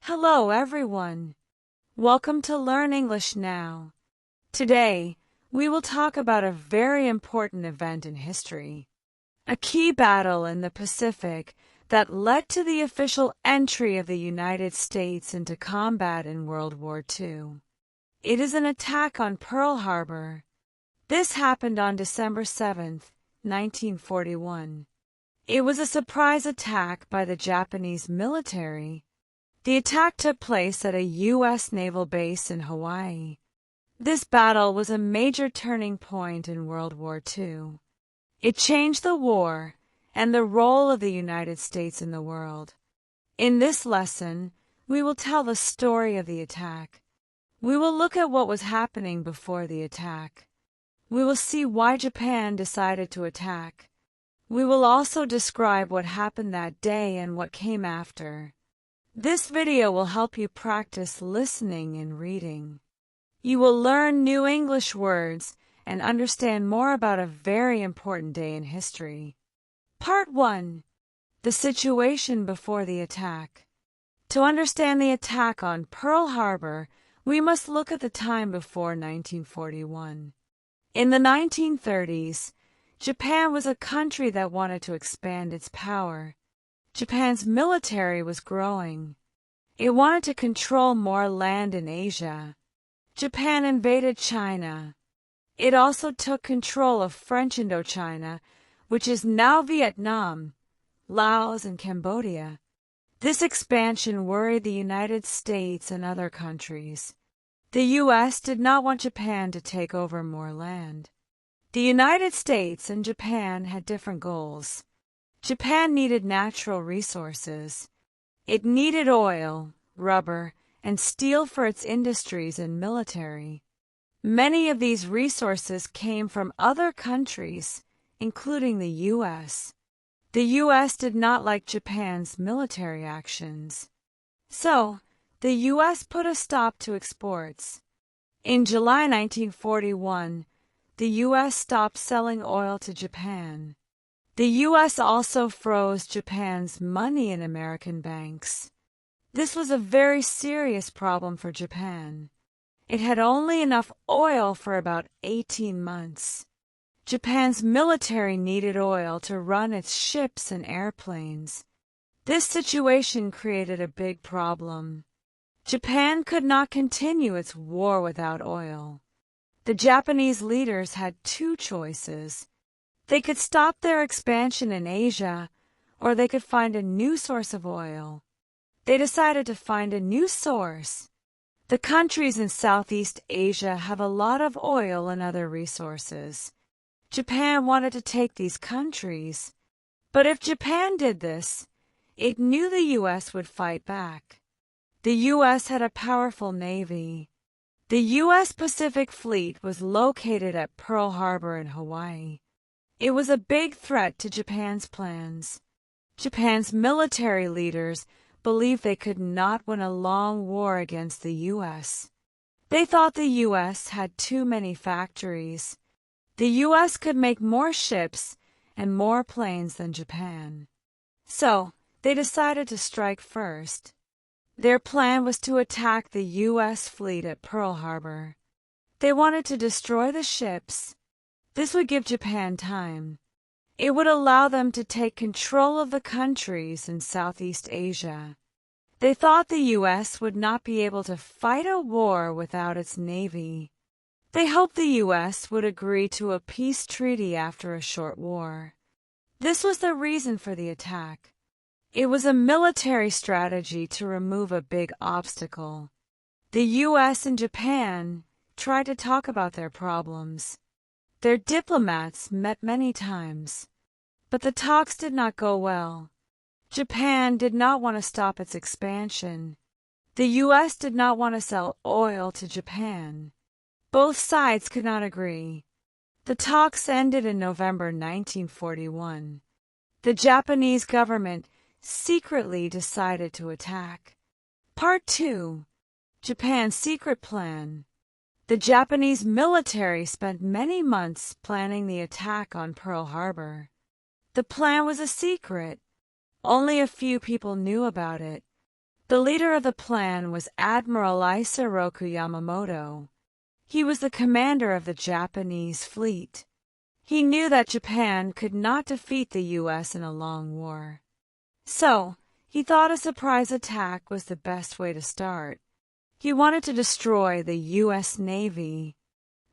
Hello, everyone. Welcome to Learn English Now. Today, we will talk about a very important event in history, a key battle in the Pacific that led to the official entry of the United States into combat in World War II. It is an attack on Pearl Harbor. This happened on December 7, 1941. It was a surprise attack by the Japanese military. The attack took place at a U.S. naval base in Hawaii. This battle was a major turning point in World War II. It changed the war and the role of the United States in the world. In this lesson, we will tell the story of the attack. We will look at what was happening before the attack. We will see why Japan decided to attack. We will also describe what happened that day and what came after. This video will help you practice listening and reading. You will learn new English words and understand more about a very important day in history. Part 1. The situation before the attack. To understand the attack on Pearl Harbor, we must look at the time before 1941. In the 1930s, Japan was a country that wanted to expand its power. Japan's military was growing. It wanted to control more land in Asia. Japan invaded China. It also took control of French Indochina, which is now Vietnam, Laos, and Cambodia. This expansion worried the United States and other countries. The U.S. did not want Japan to take over more land. The United States and Japan had different goals. Japan needed natural resources. It needed oil, rubber, and steel for its industries and military. Many of these resources came from other countries, including the U.S. The U.S. did not like Japan's military actions. So, the U.S. put a stop to exports. In July 1941, the U.S. stopped selling oil to Japan. The U.S. also froze Japan's money in American banks. This was a very serious problem for Japan. It had only enough oil for about 18 months. Japan's military needed oil to run its ships and airplanes. This situation created a big problem. Japan could not continue its war without oil. The Japanese leaders had two choices. They could stop their expansion in Asia, or they could find a new source of oil. They decided to find a new source. The countries in Southeast Asia have a lot of oil and other resources. Japan wanted to take these countries. But if Japan did this, it knew the U.S. would fight back. The U.S. had a powerful navy. The U.S. Pacific Fleet was located at Pearl Harbor in Hawaii. It was a big threat to Japan's plans. Japan's military leaders believed they could not win a long war against the U.S. They thought the U.S. had too many factories. The U.S. could make more ships and more planes than Japan. So, they decided to strike first. Their plan was to attack the U.S. fleet at Pearl Harbor. They wanted to destroy the ships. This would give Japan time. It would allow them to take control of the countries in Southeast Asia. They thought the U.S. would not be able to fight a war without its navy. They hoped the U.S. would agree to a peace treaty after a short war. This was the reason for the attack. It was a military strategy to remove a big obstacle. The U.S. and Japan tried to talk about their problems. Their diplomats met many times, but the talks did not go well. Japan did not want to stop its expansion. The U.S. did not want to sell oil to Japan. Both sides could not agree. The talks ended in November 1941. The Japanese government secretly decided to attack. Part 2. Japan's secret plan. The Japanese military spent many months planning the attack on Pearl Harbor. The plan was a secret. Only a few people knew about it. The leader of the plan was Admiral Isoroku Yamamoto. He was the commander of the Japanese fleet. He knew that Japan could not defeat the U.S. in a long war. So, he thought a surprise attack was the best way to start. He wanted to destroy the U.S. Navy.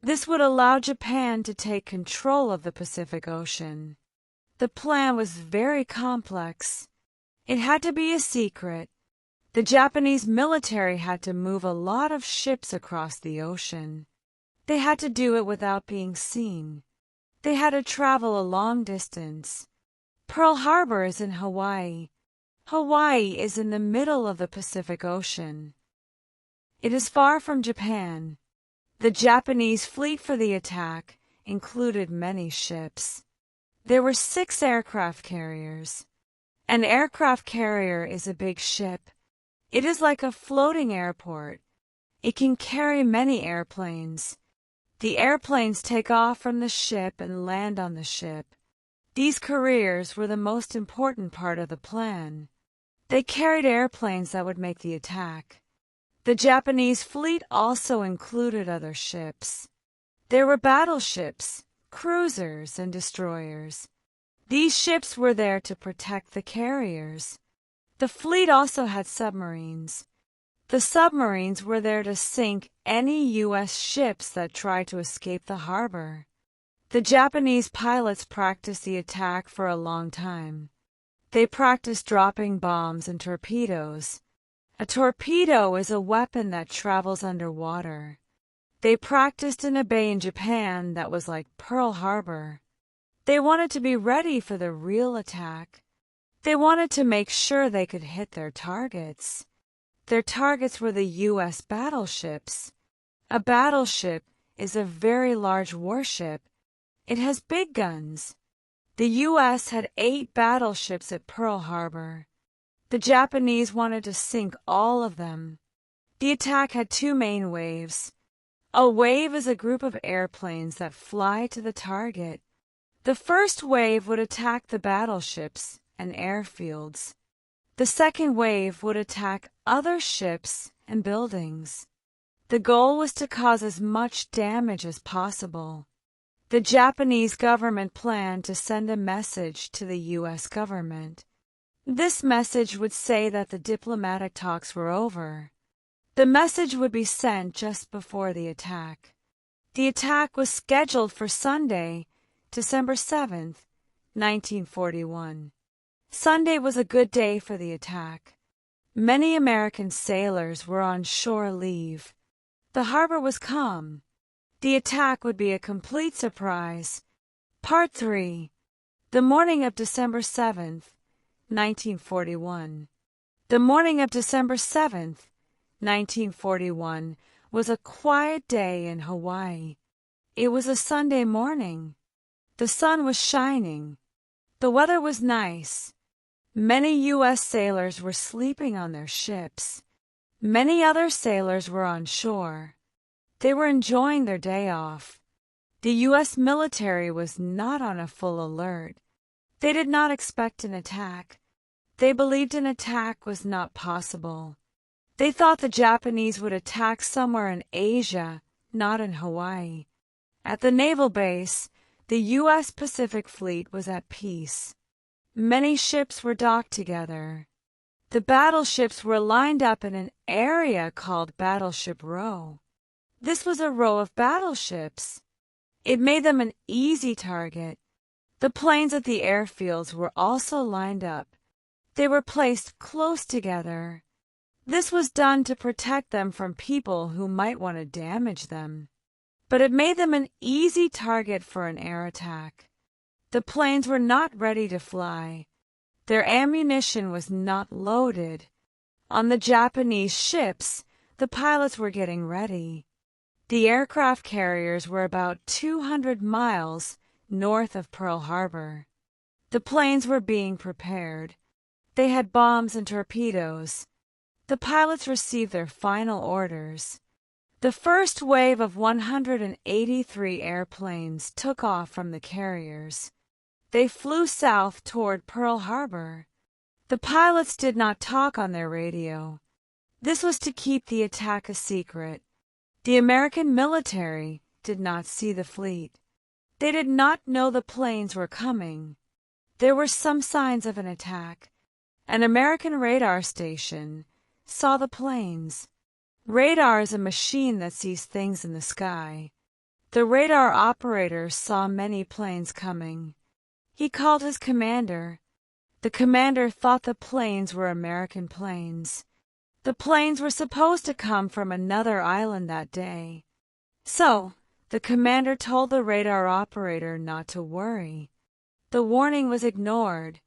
This would allow Japan to take control of the Pacific Ocean. The plan was very complex. It had to be a secret. The Japanese military had to move a lot of ships across the ocean. They had to do it without being seen. They had to travel a long distance. Pearl Harbor is in Hawaii. Hawaii is in the middle of the Pacific Ocean. It is far from Japan. The Japanese fleet for the attack included many ships. There were 6 aircraft carriers. An aircraft carrier is a big ship. It is like a floating airport. It can carry many airplanes. The airplanes take off from the ship and land on the ship. These carriers were the most important part of the plan. They carried airplanes that would make the attack. The Japanese fleet also included other ships. There were battleships, cruisers, and destroyers. These ships were there to protect the carriers. The fleet also had submarines. The submarines were there to sink any U.S. ships that tried to escape the harbor. The Japanese pilots practiced the attack for a long time. They practiced dropping bombs and torpedoes. A torpedo is a weapon that travels underwater. They practiced in a bay in Japan that was like Pearl Harbor. They wanted to be ready for the real attack. They wanted to make sure they could hit their targets. Their targets were the U.S. battleships. A battleship is a very large warship. It has big guns. The U.S. had 8 battleships at Pearl Harbor. The Japanese wanted to sink all of them. The attack had 2 main waves. A wave is a group of airplanes that fly to the target. The first wave would attack the battleships and airfields. The second wave would attack other ships and buildings. The goal was to cause as much damage as possible. The Japanese government planned to send a message to the U.S. government. This message would say that the diplomatic talks were over. The message would be sent just before the attack. The attack was scheduled for Sunday, December 7th, 1941. Sunday was a good day for the attack. Many American sailors were on shore leave. The harbor was calm. The attack would be a complete surprise. Part 3. The morning of December 7th, 1941. The morning of December 7th, 1941, was a quiet day in Hawaii. It was a Sunday morning. The sun was shining. The weather was nice. Many U.S. sailors were sleeping on their ships. Many other sailors were on shore. They were enjoying their day off. The U.S. military was not on a full alert. They did not expect an attack. They believed an attack was not possible. They thought the Japanese would attack somewhere in Asia, not in Hawaii. At the naval base, the U.S. Pacific Fleet was at peace. Many ships were docked together. The battleships were lined up in an area called Battleship Row. This was a row of battleships. It made them an easy target. The planes at the airfields were also lined up. They were placed close together. This was done to protect them from people who might want to damage them. But it made them an easy target for an air attack. The planes were not ready to fly. Their ammunition was not loaded. On the Japanese ships, the pilots were getting ready. The aircraft carriers were about 200 miles north of Pearl Harbor. The planes were being prepared. They had bombs and torpedoes. The pilots received their final orders. The first wave of 183 airplanes took off from the carriers. They flew south toward Pearl Harbor. The pilots did not talk on their radio. This was to keep the attack a secret. The American military did not see the fleet. They did not know the planes were coming. There were some signs of an attack. An American radar station saw the planes. Radar is a machine that sees things in the sky. The radar operator saw many planes coming. He called his commander. The commander thought the planes were American planes. The planes were supposed to come from another island that day. So, the commander told the radar operator not to worry. The warning was ignored.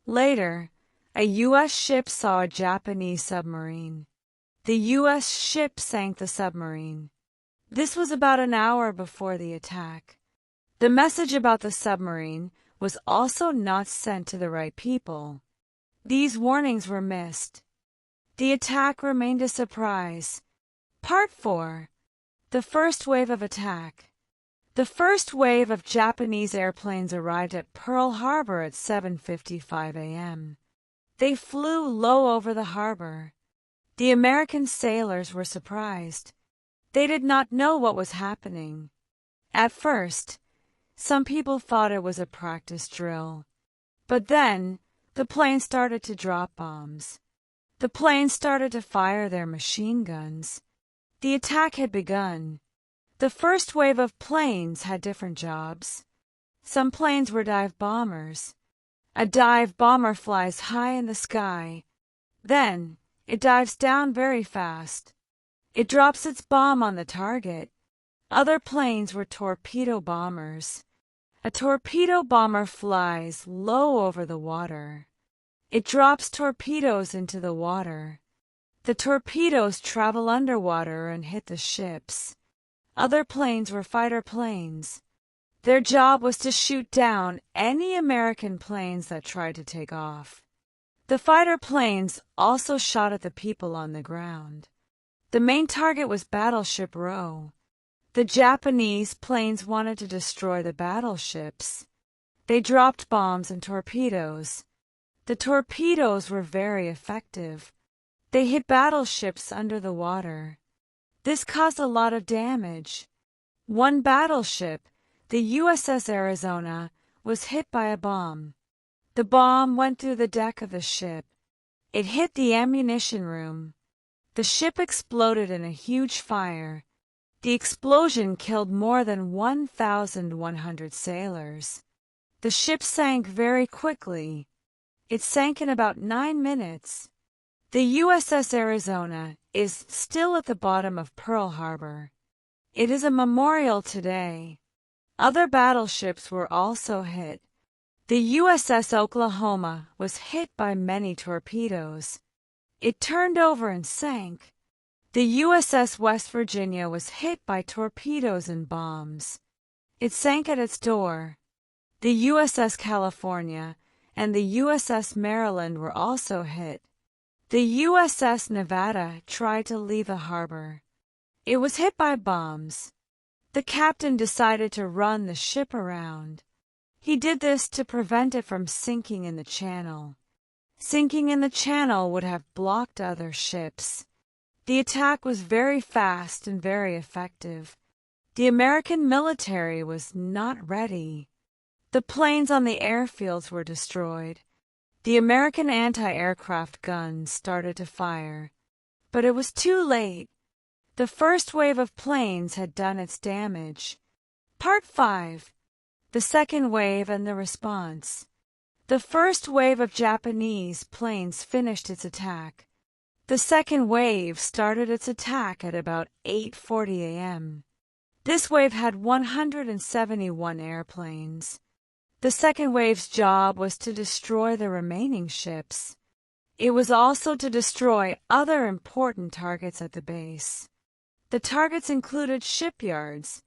Later, a U.S. ship saw a Japanese submarine. The U.S. ship sank the submarine. This was about an hour before the attack. The message about the submarine was also not sent to the right people. These warnings were missed. The attack remained a surprise. Part 4. The first wave of attack. The first wave of Japanese airplanes arrived at Pearl Harbor at 7:55 a.m. They flew low over the harbor. The American sailors were surprised. They did not know what was happening. At first, some people thought it was a practice drill. But then, the planes started to drop bombs. The planes started to fire their machine guns. The attack had begun. The first wave of planes had different jobs. Some planes were dive bombers. A dive bomber flies high in the sky. Then, it dives down very fast. It drops its bomb on the target. Other planes were torpedo bombers. A torpedo bomber flies low over the water. It drops torpedoes into the water. The torpedoes travel underwater and hit the ships. Other planes were fighter planes. Their job was to shoot down any American planes that tried to take off. The fighter planes also shot at the people on the ground. The main target was Battleship Row. The Japanese planes wanted to destroy the battleships. They dropped bombs and torpedoes. The torpedoes were very effective. They hit battleships under the water. This caused a lot of damage. One battleship, the USS Arizona, was hit by a bomb. The bomb went through the deck of the ship. It hit the ammunition room. The ship exploded in a huge fire. The explosion killed more than 1,100 sailors. The ship sank very quickly. It sank in about 9 minutes. The USS Arizona is still at the bottom of Pearl Harbor. It is a memorial today. Other battleships were also hit. The USS Oklahoma was hit by many torpedoes. It turned over and sank. The USS West Virginia was hit by torpedoes and bombs. It sank at its door. The USS California and the USS Maryland were also hit. The USS Nevada tried to leave the harbor. It was hit by bombs. The captain decided to run the ship around. He did this to prevent it from sinking in the channel. Sinking in the channel would have blocked other ships. The attack was very fast and very effective. The American military was not ready. The planes on the airfields were destroyed. The American anti-aircraft guns started to fire. But it was too late. The first wave of planes had done its damage. Part 5. The second wave and the response. The first wave of Japanese planes finished its attack. The second wave started its attack at about 8:40 a.m. This wave had 171 airplanes. The second wave's job was to destroy the remaining ships. It was also to destroy other important targets at the base. The targets included shipyards,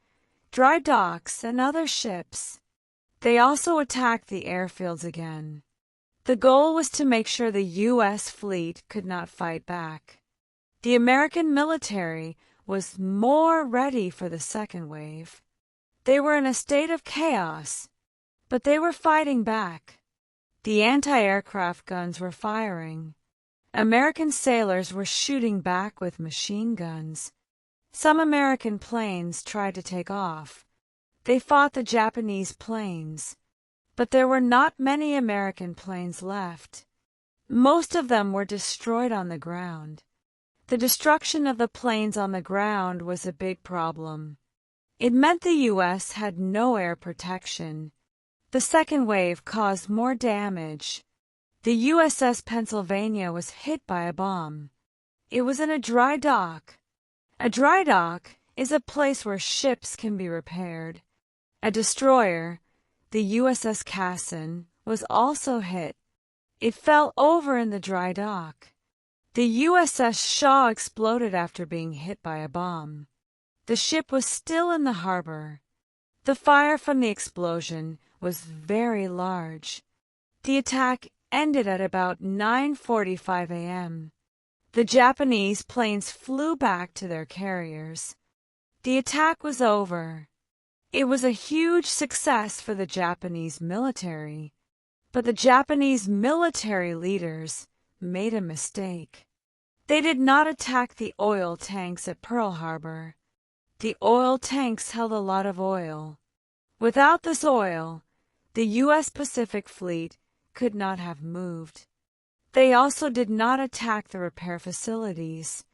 dry docks, and other ships. They also attacked the airfields again. The goal was to make sure the U.S. fleet could not fight back. The American military was more ready for the second wave. They were in a state of chaos, but they were fighting back. The anti-aircraft guns were firing. American sailors were shooting back with machine guns. Some American planes tried to take off. They fought the Japanese planes, but there were not many American planes left. Most of them were destroyed on the ground. The destruction of the planes on the ground was a big problem. It meant the U.S. had no air protection. The second wave caused more damage. The USS Pennsylvania was hit by a bomb. It was in a dry dock. A dry dock is a place where ships can be repaired. A destroyer, the USS Cassin, was also hit. It fell over in the dry dock. The USS Shaw exploded after being hit by a bomb. The ship was still in the harbor. The fire from the explosion was very large. The attack ended at about 9:45 a.m. The Japanese planes flew back to their carriers. The attack was over. It was a huge success for the Japanese military, but the Japanese military leaders made a mistake. They did not attack the oil tanks at Pearl Harbor. The oil tanks held a lot of oil. Without this oil, the U.S. Pacific Fleet could not have moved. They also did not attack the repair facilities.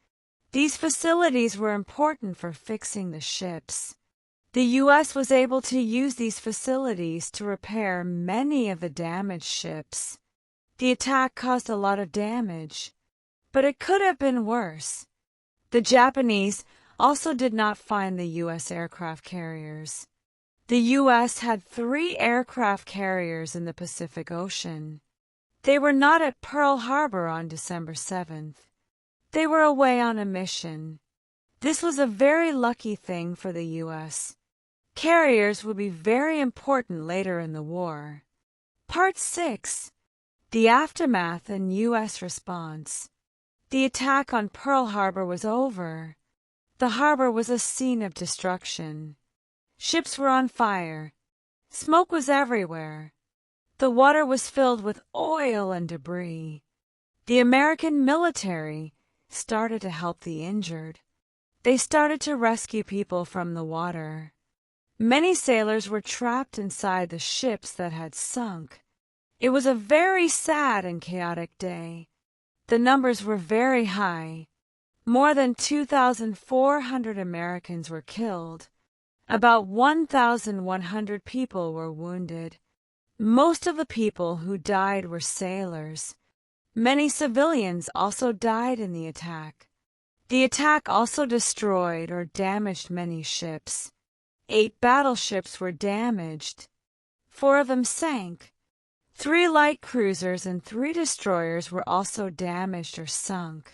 These facilities were important for fixing the ships. The U.S. was able to use these facilities to repair many of the damaged ships. The attack caused a lot of damage, but it could have been worse. The Japanese also did not find the U.S. aircraft carriers. The U.S. had 3 aircraft carriers in the Pacific Ocean. They were not at Pearl Harbor on December 7th. They were away on a mission. This was a very lucky thing for the U.S. Carriers would be very important later in the war. Part 6. The Aftermath and U.S. Response. The attack on Pearl Harbor was over. The harbor was a scene of destruction. Ships were on fire. Smoke was everywhere. The water was filled with oil and debris. The American military started to help the injured. They started to rescue people from the water. Many sailors were trapped inside the ships that had sunk. It was a very sad and chaotic day. The numbers were very high. More than 2,400 Americans were killed. About 1,100 people were wounded. Most of the people who died were sailors. Many civilians also died in the attack. The attack also destroyed or damaged many ships. 8 battleships were damaged. 4 of them sank. 3 light cruisers and 3 destroyers were also damaged or sunk.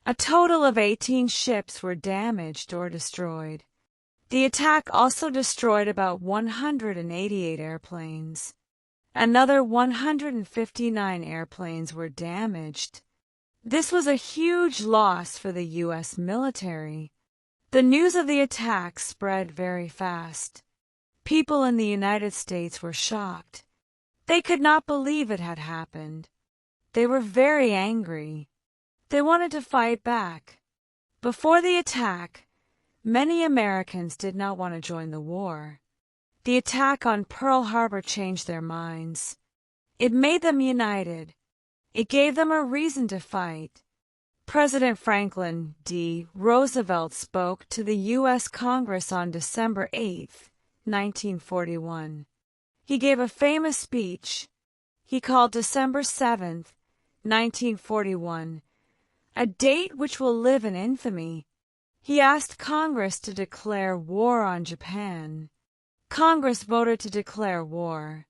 A total of 18 ships were damaged or destroyed. The attack also destroyed about 188 airplanes. Another 159 airplanes were damaged. This was a huge loss for the U.S. military. The news of the attack spread very fast. People in the United States were shocked. They could not believe it had happened. They were very angry. They wanted to fight back. Before the attack, many Americans did not want to join the war. The attack on Pearl Harbor changed their minds. It made them united. It gave them a reason to fight. President Franklin D. Roosevelt spoke to the U.S. Congress on December 8, 1941. He gave a famous speech. He called December 7, 1941, a date which will live in infamy. He asked Congress to declare war on Japan. Congress voted to declare war.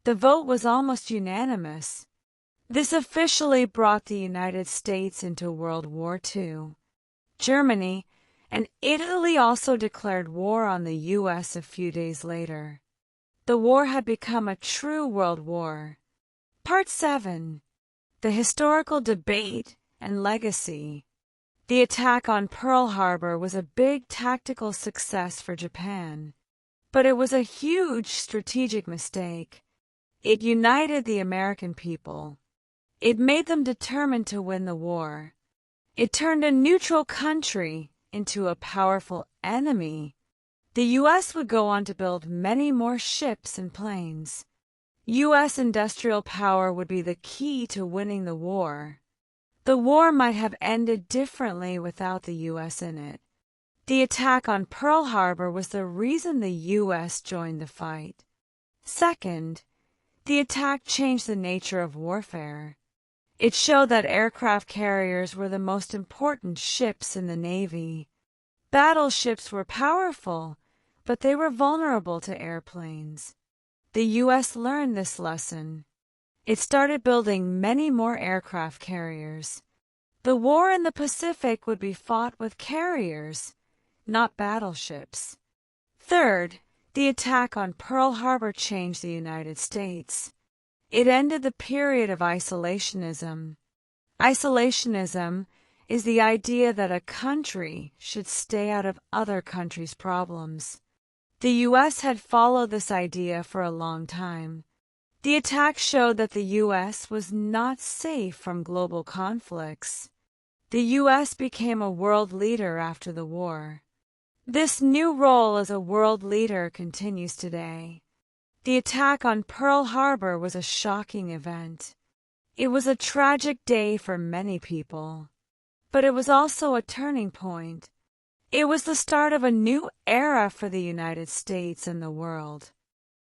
The vote was almost unanimous. This officially brought the United States into World War II. Germany and Italy also declared war on the U.S. a few days later. The war had become a true world war. Part 7. The Historical Debate and Legacy. The attack on Pearl Harbor was a big tactical success for Japan, but it was a huge strategic mistake. It united the American people. It made them determined to win the war. It turned a neutral country into a powerful enemy. The U.S. would go on to build many more ships and planes. U.S. industrial power would be the key to winning the war. The war might have ended differently without the U.S. in it. The attack on Pearl Harbor was the reason the U.S. joined the fight. Second, the attack changed the nature of warfare. It showed that aircraft carriers were the most important ships in the Navy. Battleships were powerful, but they were vulnerable to airplanes. The U.S. learned this lesson. It started building many more aircraft carriers. The war in the Pacific would be fought with carriers, not battleships. Third, the attack on Pearl Harbor changed the United States. It ended the period of isolationism. Isolationism is the idea that a country should stay out of other countries' problems. The U.S. had followed this idea for a long time. The attack showed that the U.S. was not safe from global conflicts. The U.S. became a world leader after the war. This new role as a world leader continues today. The attack on Pearl Harbor was a shocking event. It was a tragic day for many people. But it was also a turning point. It was the start of a new era for the United States and the world.